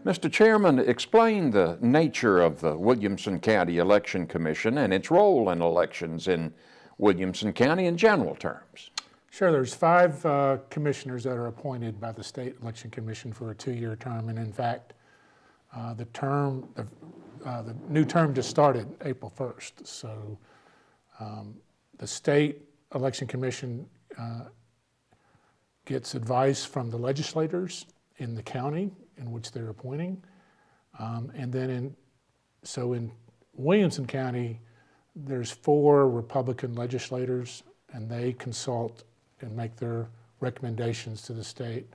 Mr. Chairman, explain the nature of the Williamson County Election Commission and its role in elections in Williamson County in general terms. Sure, there's 5 commissioners that are appointed by the State Election Commission for a 2-year term, and in fact, the new term just started April 1st. So the State Election Commission gets advice from the legislators in the county in which they're appointing. And then in Williamson County, there's 4 Republican legislators, and they consult and make their recommendations to the state.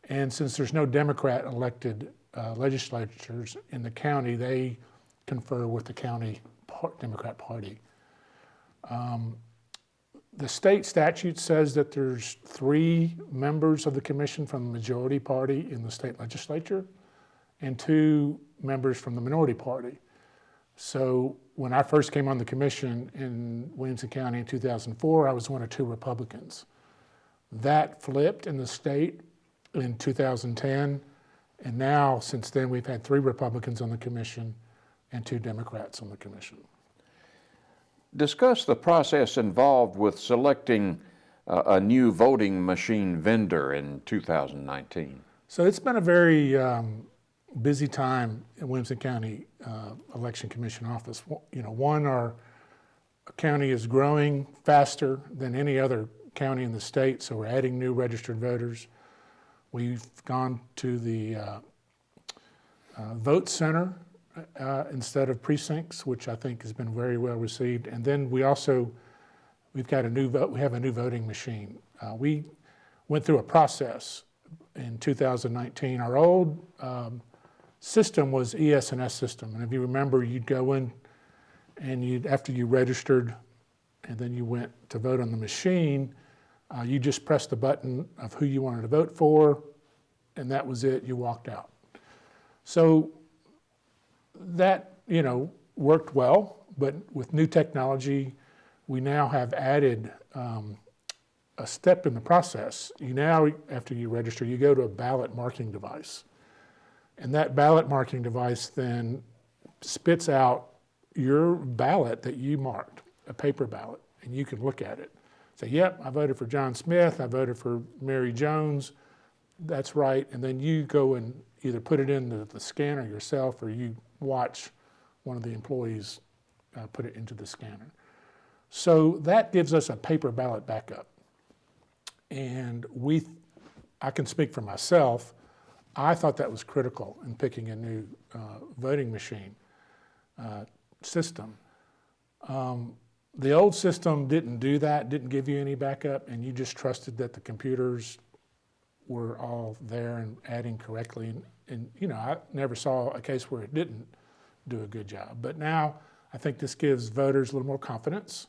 And since there's no Democrat elected legislatures in the county, they confer with the county Democrat Party. The state statute says that there's 3 members of the commission from the majority party in the state legislature and 2 members from the minority party. So when I first came on the commission in Williamson County in 2004, I was one of 2 Republicans. That flipped in the state in 2010, and now since then we've had 3 Republicans on the commission and 2 Democrats on the commission. Discuss the process involved with selecting a new voting machine vendor in 2019. So it's been a very busy time in Williamson County Election Commission office. You know, our county is growing faster than any other county in the state, so we're adding new registered voters. We've gone to the vote center instead of precincts, which I think has been very well received. And then we have a new voting machine. We went through a process in 2019. Our old system was ES&S system, and if you remember, you'd go in and after you registered and then you went to vote on the machine, you just pressed the button of who you wanted to vote for, and that was it, you walked out. So that, worked well, but with new technology, we now have added a step in the process. After you register, you go to a ballot marking device. And that ballot marking device then spits out your ballot that you marked, a paper ballot, and you can look at it. Say, yep, I voted for John Smith, I voted for Mary Jones, that's right, and then you go and either put it in the scanner yourself or you watch one of the employees put it into the scanner. So that gives us a paper ballot backup. And I can speak for myself, I thought that was critical in picking a new voting machine system. The old system didn't do that, didn't give you any backup, and you just trusted that the computers were all there and adding correctly. And I never saw a case where it didn't do a good job. But now I think this gives voters a little more confidence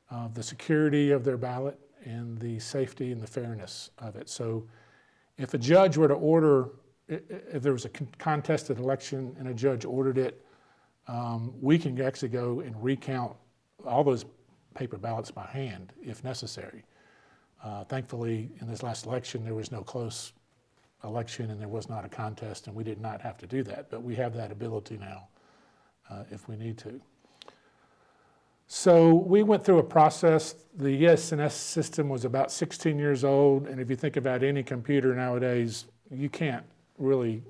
of the security of their ballot and the safety and the fairness of it. So if a judge were to order, if there was a contested election and a judge ordered it, we can actually go and recount all those paper ballots by hand if necessary. Thankfully, in this last election, there was no close election and there was not a contest, and we did not have to do that, but we have that ability now if we need to. So we went through a process. The ES&S system was about 16 years old, and if you think about any computer nowadays, you can't really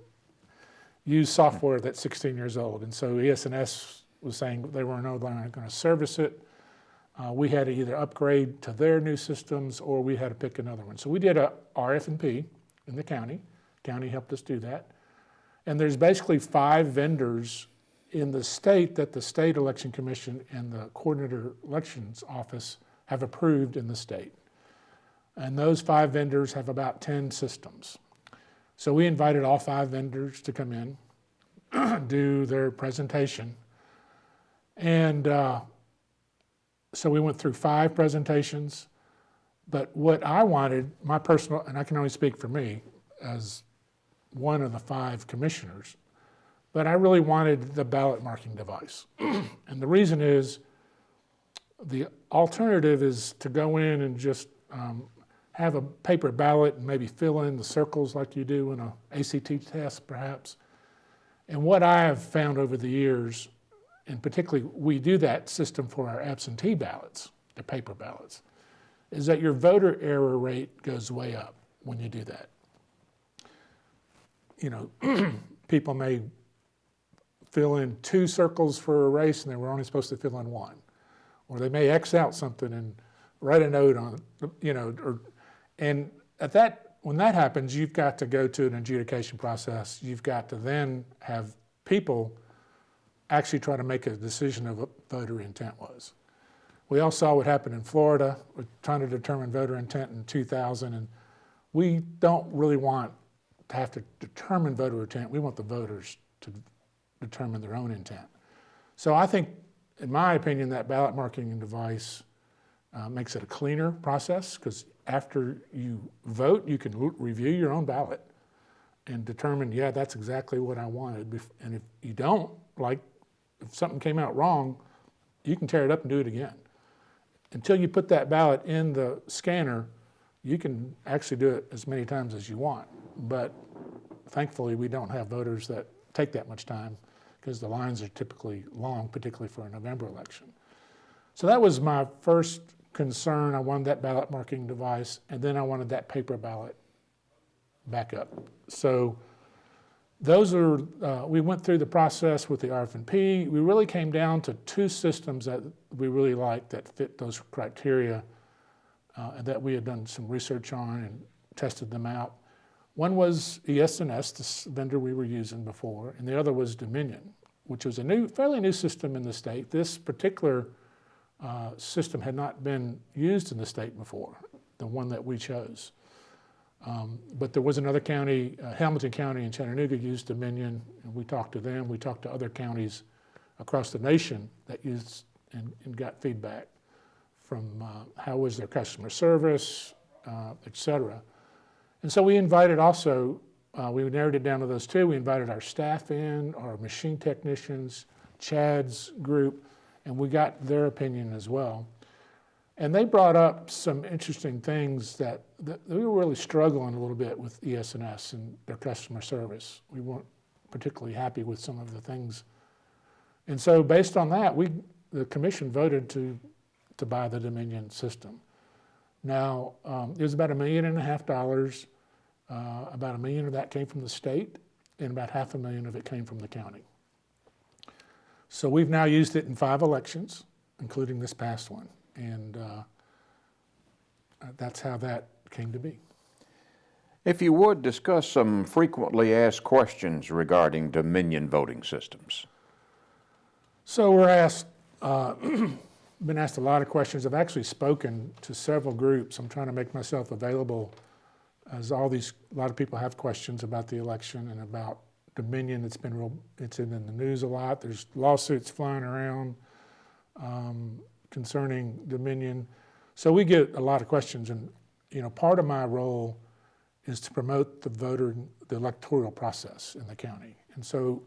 use software that's 16 years old. And so ES&S was saying they were no longer going to service it. We had to either upgrade to their new systems or we had to pick another one. So we did a RF&P in the county. County helped us do that. And there's basically 5 vendors in the state that the State Election Commission and the Coordinator Elections Office have approved in the state. And those 5 vendors have about 10 systems. So we invited all 5 vendors to come in, do their presentation. And so we went through 5 presentations. But what I wanted, my personal, and I can only speak for me as one of the 5 commissioners, but I really wanted the ballot marking device. And the reason is, the alternative is to go in and just have a paper ballot and maybe fill in the circles like you do in an ACT test perhaps, And what I have found over the years, and particularly we do that system for our absentee ballots, the paper ballots, is that your voter error rate goes way up when you do that. You know, people may fill in 2 circles for a race and they were only supposed to fill in 1. Or they may X out something and write a note on it, you know, and when that happens, you've got to go to an adjudication process. You've got to then have people actually try to make a decision of what voter intent was. We all saw what happened in Florida. We're trying to determine voter intent in 2000, and we don't really want to have to determine voter intent. We want the voters to determine their own intent. So I think, in my opinion, that ballot marking device makes it a cleaner process, because after you vote, you can review your own ballot and determine, yeah, that's exactly what I wanted. And if you don't, like if something came out wrong, you can tear it up and do it again. Until you put that ballot in the scanner, you can actually do it as many times as you want. But thankfully, we don't have voters that take that much time, because the lines are typically long, particularly for a November election. So that was my first concern. I wanted that ballot marking device, and then I wanted that paper ballot backup. So those are, we went through the process with the RFP. We really came down to 2 systems that we really liked that fit those criteria, and that we had done some research on and tested them out. One was ES&S, this vendor we were using before, and the other was Dominion, which was a fairly new system in the state. This particular system had not been used in the state before, the one that we chose. But there was another county, Hamilton County in Chattanooga used Dominion, and we talked to them. We talked to other counties across the nation that used and got feedback from how was their customer service, et cetera. And so we invited also, we narrowed it down to those 2. We invited our staff in, our machine technicians, Chad's group, and we got their opinion as well. And they brought up some interesting things that we were really struggling a little bit with ES&S and their customer service. We weren't particularly happy with some of the things. And so based on that, the commission voted to buy the Dominion system. Now, it was about $1.5 million. About $1 million of that came from the state, and about $500,000 of it came from the county. So we've now used it in 5 elections, including this past one, and that's how that came to be. If you would, discuss some frequently asked questions regarding Dominion voting systems. So we're asked, been asked a lot of questions. I've actually spoken to several groups. I'm trying to make myself available, as a lot of people have questions about the election and about Dominion. It's in the news a lot. There's lawsuits flying around concerning Dominion. So we get a lot of questions, and part of my role is to promote the electoral process in the county. And so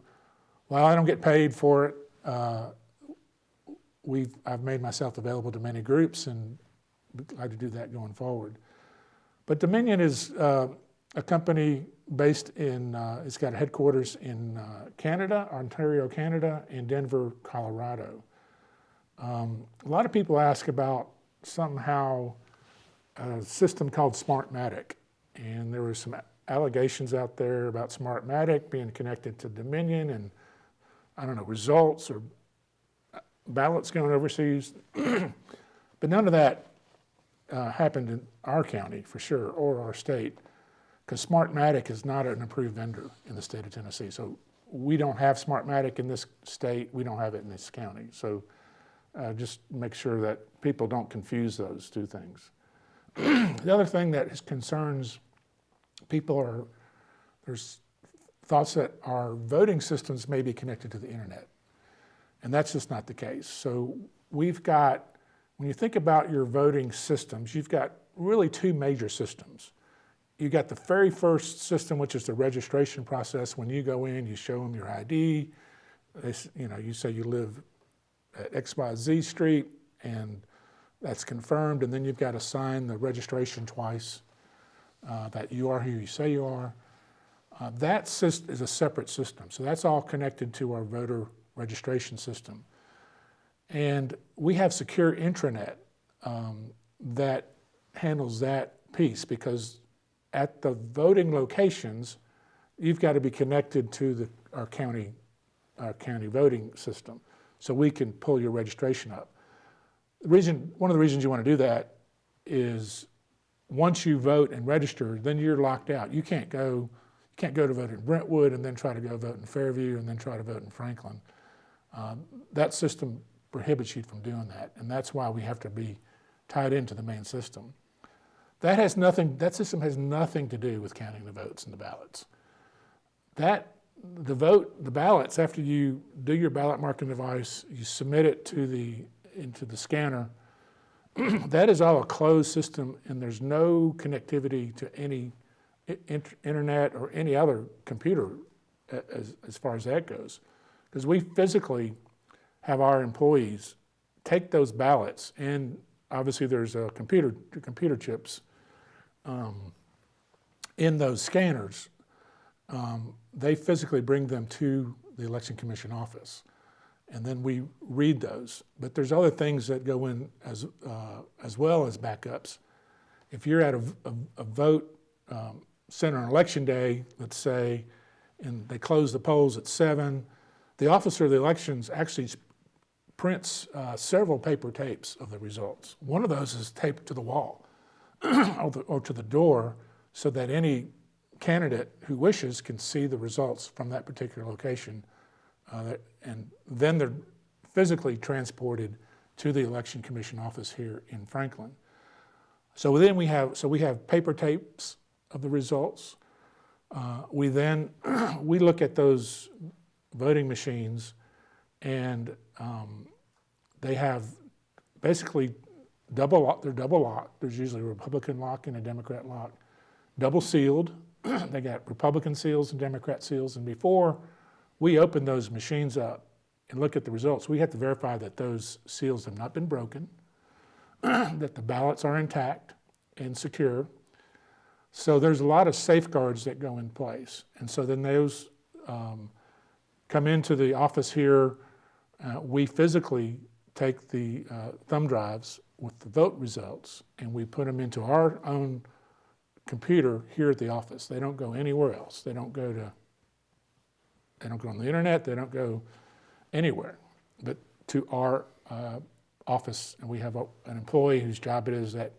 while I don't get paid for it, I've made myself available to many groups, and would like to do that going forward. But Dominion is a company based in, it's got a headquarters in Canada, Ontario, Canada, and Denver, Colorado. A lot of people ask about somehow a system called Smartmatic, and there were some allegations out there about Smartmatic being connected to Dominion and, I don't know, results or ballots going overseas. But none of that happened in our county for sure, or our state, because Smartmatic is not an approved vendor in the state of Tennessee. So we don't have Smartmatic in this state, we don't have it in this county. So just make sure that people don't confuse those 2 things. The other thing that concerns people there's thoughts that our voting systems may be connected to the internet. And that's just not the case. So we've got, when you think about your voting systems, you've got really 2 major systems. You got the very first system, which is the registration process. When you go in, you show them your ID. You say you live at XYZ Street, and that's confirmed. And then you've got to sign the registration twice that you are who you say you are. That is a separate system. So that's all connected to our voter registration system. And we have secure intranet that handles that piece, because at the voting locations, you've got to be connected to our county voting system, so we can pull your registration up. One of the reasons you want to do that is once you vote and register, then you're locked out. You can't go to vote in Brentwood and then try to go vote in Fairview and then try to vote in Franklin. That system prohibits you from doing that, and that's why we have to be tied into the main system. That system has nothing to do with counting the votes and the ballots. The ballots, after you do your ballot marking device, you submit it into the scanner. That is all a closed system, and there's no connectivity to any internet or any other computer as far as that goes. Because we physically have our employees take those ballots, and obviously there's computer chips in those scanners. They physically bring them to the Election Commission office, and then we read those. But there's other things that go in as well as backups. If you're at a vote center on election day, let's say, and they close the polls at 7, the officer of the elections actually prints several paper tapes of the results. One of those is taped to the wall or to the door, so that any candidate who wishes can see the results from that particular location, and then they're physically transported to the Election Commission office here in Franklin. So then we have paper tapes of the results. We look at those voting machines, and they have basically they're double locked. There's usually a Republican lock and a Democrat lock, double sealed. They got Republican seals and Democrat seals, and before we open those machines up and look at the results, we have to verify that those seals have not been broken, that the ballots are intact and secure. So there's a lot of safeguards that go in place. And so then those come into the office here. We physically take the thumb drives with the vote results, and we put them into our own computer here at the office. They don't go anywhere else. They don't go on the internet. They don't go anywhere but to our office. And we have an employee whose job it is, that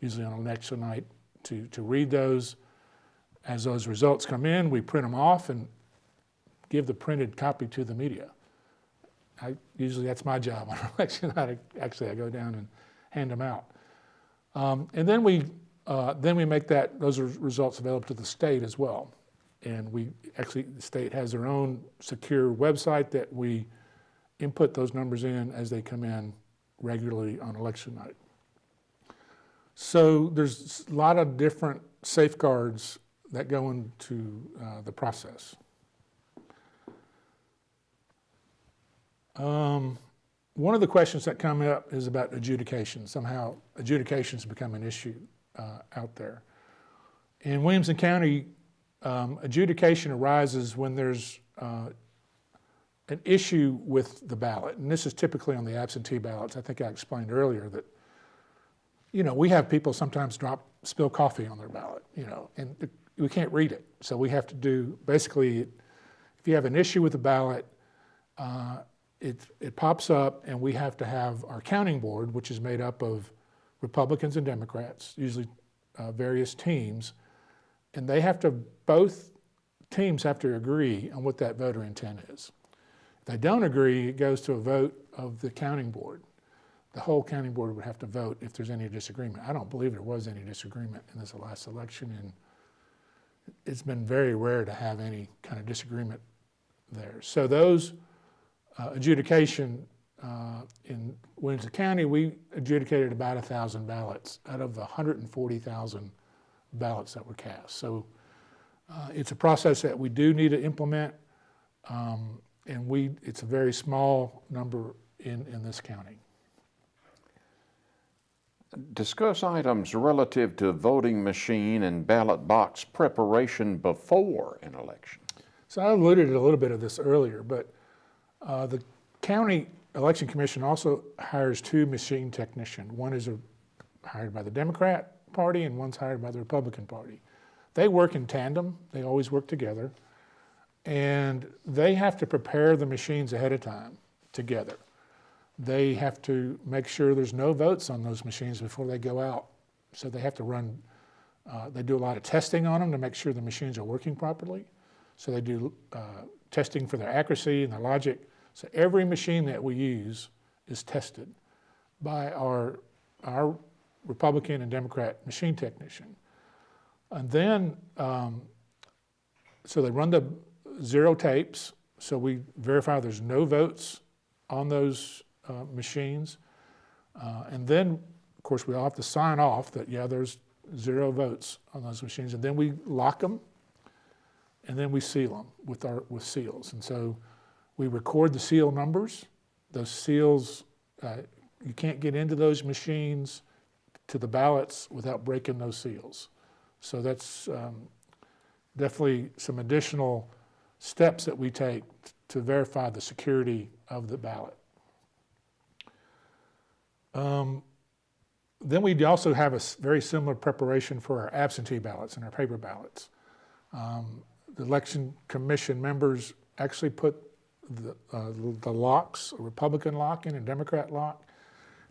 usually on election night, to read those. As those results come in, we print them off and give the printed copy to the media. Usually that's my job on election night. Actually, I go down and hand them out. And then we make those results available to the state as well. And the state has their own secure website that we input those numbers in as they come in regularly on election night. So there's a lot of different safeguards that go into the process. One of the questions that come up is about adjudication. Somehow adjudications become an issue out there. In Williamson County, adjudication arises when there's an issue with the ballot. And this is typically on the absentee ballots. I think I explained earlier that, we have people sometimes spill coffee on their ballot, and we can't read it. So we have to do, basically, if you have an issue with the ballot, it pops up, and we have to have our counting board, which is made up of Republicans and Democrats, usually various teams, and both teams have to agree on what that voter intent is. If they don't agree, it goes to a vote of the counting board. The whole counting board would have to vote if there's any disagreement. I don't believe there was any disagreement in this last election, and it's been very rare to have any kind of disagreement there. So those adjudication in Williamson County, we adjudicated about 1,000 ballots out of the 140,000 ballots that were cast. So it's a process that we do need to implement, and it's a very small number in this county. Discuss items relative to voting machine and ballot box preparation before an election. So I alluded to a little bit of this earlier, but the county election commission also hires 2 machine technicians. One is hired by the Democrat Party and one's hired by the Republican Party. They work in tandem, they always work together, and they have to prepare the machines ahead of time together. They have to make sure there's no votes on those machines before they go out. So they have to run, they do a lot of testing on them to make sure the machines are working properly. So they do testing for their accuracy and their logic. So every machine that we use is tested by our Republican and Democrat machine technician. And then, so they run the 0 tapes, so we verify there's no votes on those machines. And then, of course, we all have to sign off that, yeah, there's 0 votes on those machines. And then we lock them, and then we seal them with seals. And so we record the seal numbers. Those seals, you can't get into those machines to the ballots without breaking those seals. So that's definitely some additional steps that we take to verify the security of the ballot. Then we also have a very similar preparation for our absentee ballots and our paper ballots. The election commission members actually put the locks, a Republican lock and a Democrat lock,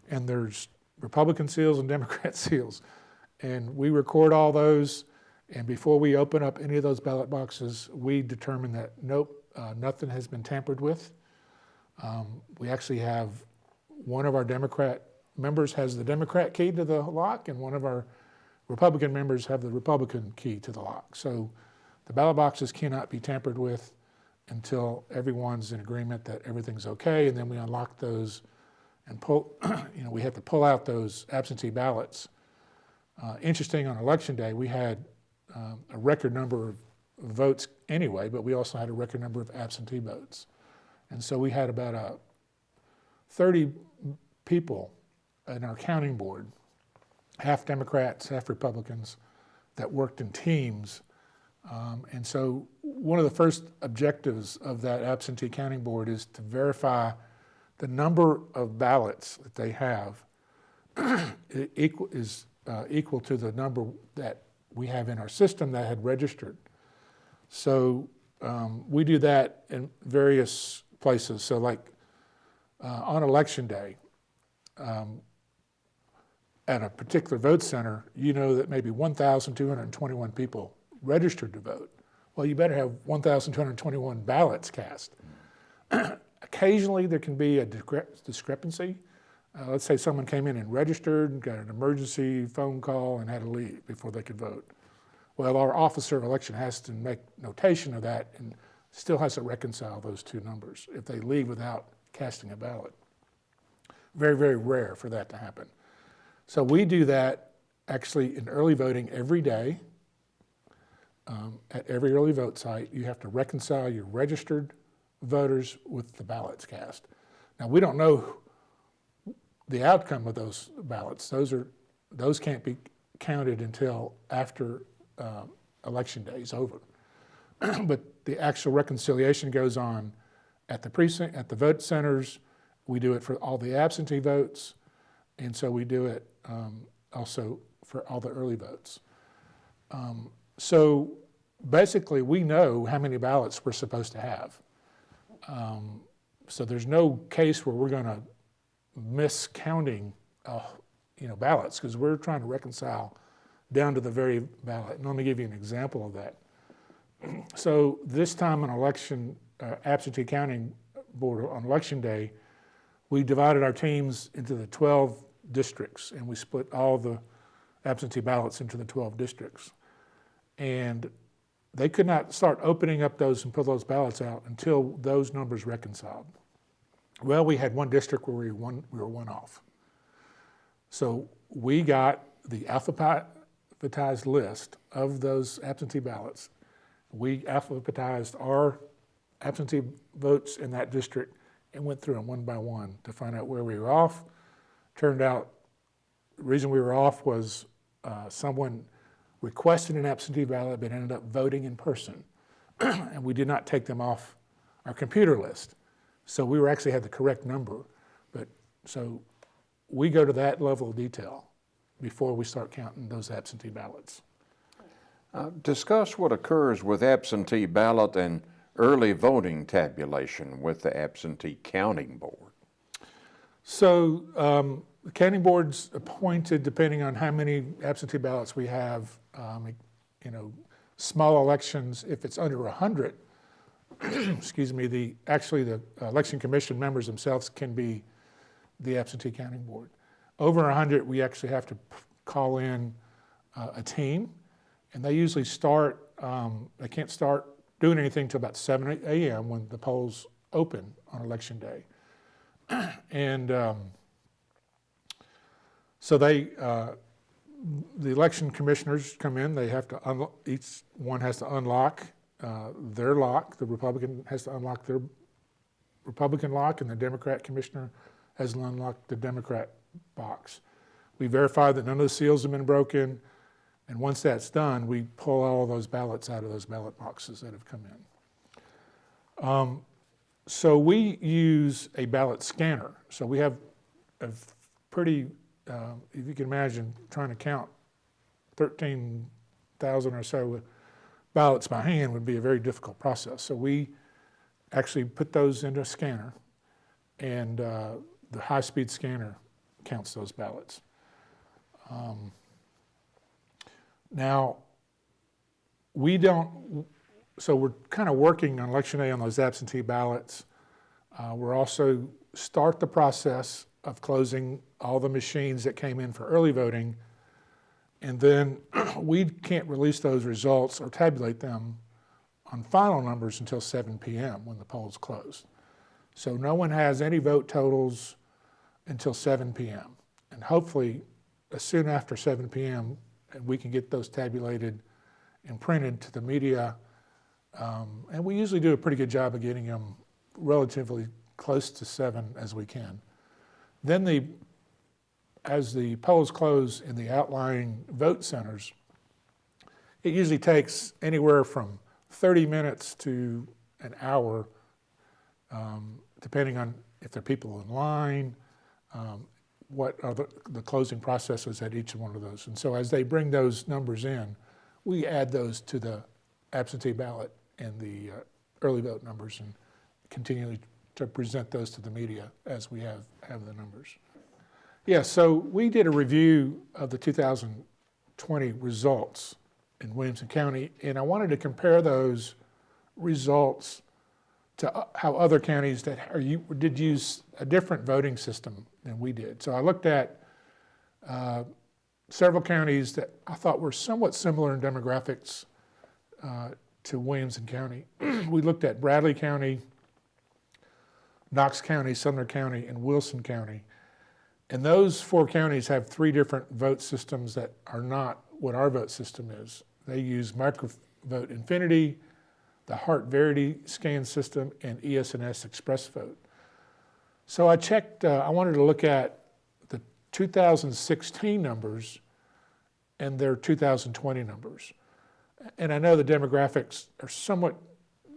and there's Republican seals and Democrat seals. And we record all those, and before we open up any of those ballot boxes, we determine that, nope, nothing has been tampered with. We actually have one of our Democrat members has the Democrat key to the lock, and one of our Republican members have the Republican key to the lock. So the ballot boxes cannot be tampered with until everyone's in agreement that everything's okay, and then we unlock those and pull, we have to pull out those absentee ballots. Interesting, on election day, we had a record number of votes anyway, but we also had a record number of absentee votes. And so we had about 30 people in our counting board, half Democrats, half Republicans, that worked in teams. And so one of the first objectives of that absentee counting board is to verify the number of ballots that they have is equal to the number that we have in our system that had registered. So we do that in various places. So like on election day, at a particular vote center, you know that maybe 1,221 people registered to vote. Well, you better have 1,221 ballots cast. Occasionally there can be a discrepancy. Let's say someone came in and registered, got an emergency phone call, and had to leave before they could vote. Well, our officer of election has to make notation of that and still has to reconcile those 2 numbers if they leave without casting a ballot. Very, very rare for that to happen. So we do that actually in early voting every day. At every early vote site, you have to reconcile your registered voters with the ballots cast. Now, we don't know the outcome of those ballots. Those can't be counted until after election day is over. But the actual reconciliation goes on at the precinct, at the vote centers. We do it for all the absentee votes, and so we do it also for all the early votes. So basically, we know how many ballots we're supposed to have. So there's no case where we're going to miss counting, ballots, because we're trying to reconcile down to the very ballot. And let me give you an example of that. So this time on election, absentee counting board on election day, we divided our teams into the 12 districts, and we split all the absentee ballots into the 12 districts. And they could not start opening up those and pull those ballots out until those numbers reconciled. Well, we had one district where we were one off. So we got the alphabetized list of those absentee ballots. We alphabetized our absentee votes in that district and went through them one by one to find out where we were off. Turned out The reason we were off was someone requested an absentee ballot but ended up voting in person. And we did not take them off our computer list. So we were actually had the correct number. But so we go to that level of detail before we start counting those absentee ballots. Discuss what occurs with absentee ballot and early voting tabulation with the absentee counting board. So the counting board's appointed depending on how many absentee ballots we have. You know, small elections, if it's under 100, excuse me, the election commission members themselves can be the absentee counting board. Over 100, we actually have to call in a team, and they usually start, they can't start doing anything until about 7 a.m. when the polls open on election day. And so the election commissioners come in, they have to, each one has to unlock their lock. The Republican has to unlock their Republican lock, and the Democrat commissioner has to unlock the Democrat box. We verify that none of the seals have been broken, and once that's done, we pull all those ballots out of those ballot boxes that have come in. So we use a ballot scanner. So we have a pretty, if you can imagine, trying to count 13,000 or so ballots by hand would be a very difficult process. So we actually put those into a scanner, and the high-speed scanner counts those ballots. Now, we don't, so we're kind of working on election day on those absentee ballots. We're also start the process of closing all the machines that came in for early voting, and then we can't release those results or tabulate them on final numbers until 7 p.m. when the polls close. So no one has any vote totals until 7 p.m. And hopefully, as soon after 7 p.m., we can get those tabulated and printed to the media. And we usually do a pretty good job of getting them relatively close to 7 as we can. Then as the polls close in the outlying vote centers, it usually takes anywhere from 30 minutes to an hour, depending on if there are people in line, what are the closing processes at each one of those. And so as they bring those numbers in, we add those to the absentee ballot and the early vote numbers and continually to present those to the media as we have the numbers. Yeah, so we did a review of the 2020 results in Williamson County, and I wanted to compare those results to how other counties that did use a different voting system than we did. So I looked at several counties that I thought were somewhat similar in demographics to Williamson County. We looked at Bradley County, Knox County, Sumner County, and Wilson County. And those 4 counties have 3 different vote systems that are not what our vote system is. They use Microvote Infinity, the Heart Verity scan system, and ES&S Express Vote. So I checked, I wanted to look at the 2016 numbers and their 2020 numbers. And I know the demographics are somewhat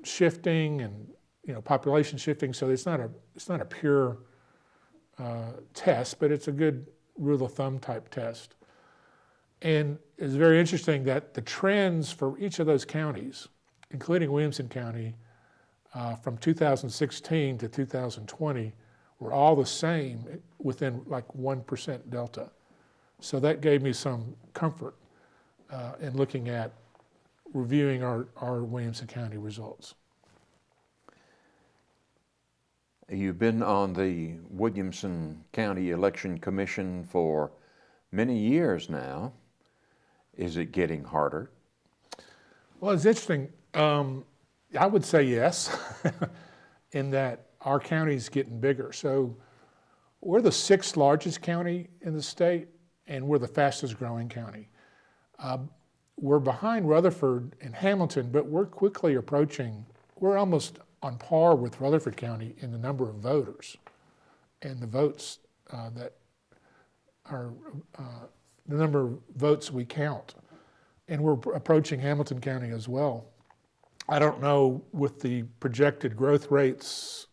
shifting and population shifting, so it's not a pure test, but it's a good rule of thumb type test. And it's very interesting that the trends for each of those counties, including Williamson County, from 2016 to 2020, were all the same within like 1% delta. So that gave me some comfort in looking at reviewing our Williamson County results. You've been on the Williamson County Election Commission for many years now. Is it getting harder? Well, it's interesting. I would say yes, in that our county's getting bigger. So we're the 6th largest county in the state, and we're the fastest growing county. We're behind Rutherford and Hamilton, but we're quickly approaching, we're almost on par with Rutherford County in the number of voters and the votes that our the number of votes we count, and we're approaching Hamilton County as well. I don't know with the projected growth rates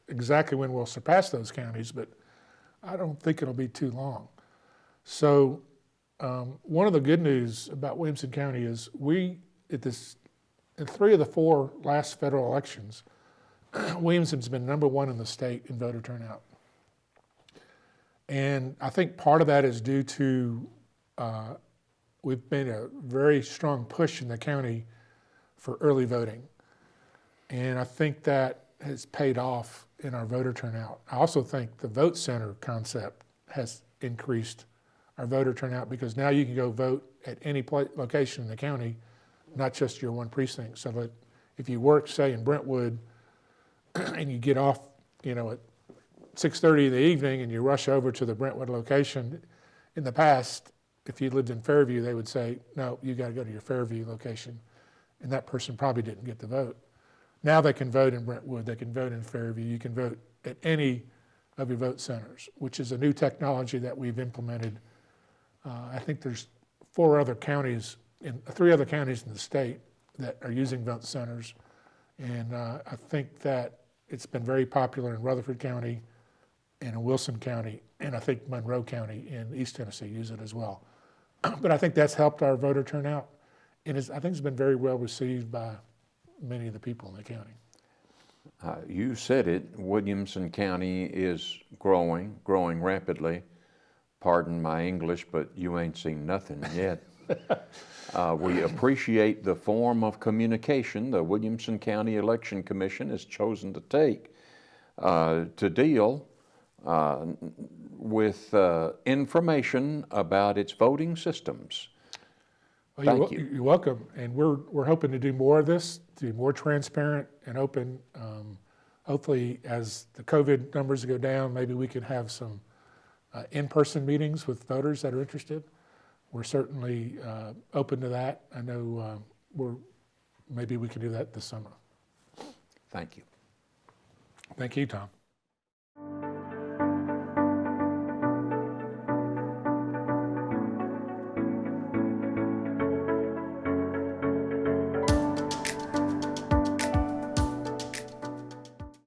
exactly when we'll surpass those counties, but I don't think it'll be too long. So one of the good news about Williamson County is in 3 of the 4 last federal elections, Williamson's been #1 in the state in voter turnout. And I think part of that is due to we've made a very strong push in the county for early voting. And I think that has paid off in our voter turnout. I also think the vote center concept has increased our voter turnout because now you can go vote at any location in the county, not just your one precinct. So that if you work, say, in Brentwood, and you get off, at 6:30 in the evening and you rush over to the Brentwood location, in the past, if you lived in Fairview, they would say, no, you got to go to your Fairview location. And that person probably didn't get the vote. Now they can vote in Brentwood, they can vote in Fairview, you can vote at any of your vote centers, which is a new technology that we've implemented. I think there's 3 other counties in the state that are using vote centers. And I think that it's been very popular in Rutherford County and in Wilson County, and I think Monroe County in East Tennessee use it as well. But I think that's helped our voter turnout, and I think it's been very well received by many of the people in the county. You said it, Williamson County is growing rapidly. Pardon my English, but you ain't seen nothing yet. We appreciate the form of communication the Williamson County Election Commission has chosen to take to deal with information about its voting systems. Well, Thank you. You're welcome, and we're hoping to do more of this, to be more transparent and open. Hopefully, as the COVID numbers go down, maybe we can have some in-person meetings with voters that are interested. We're certainly open to that. I know maybe we can do that this summer. Thank you. Thank you, Tom.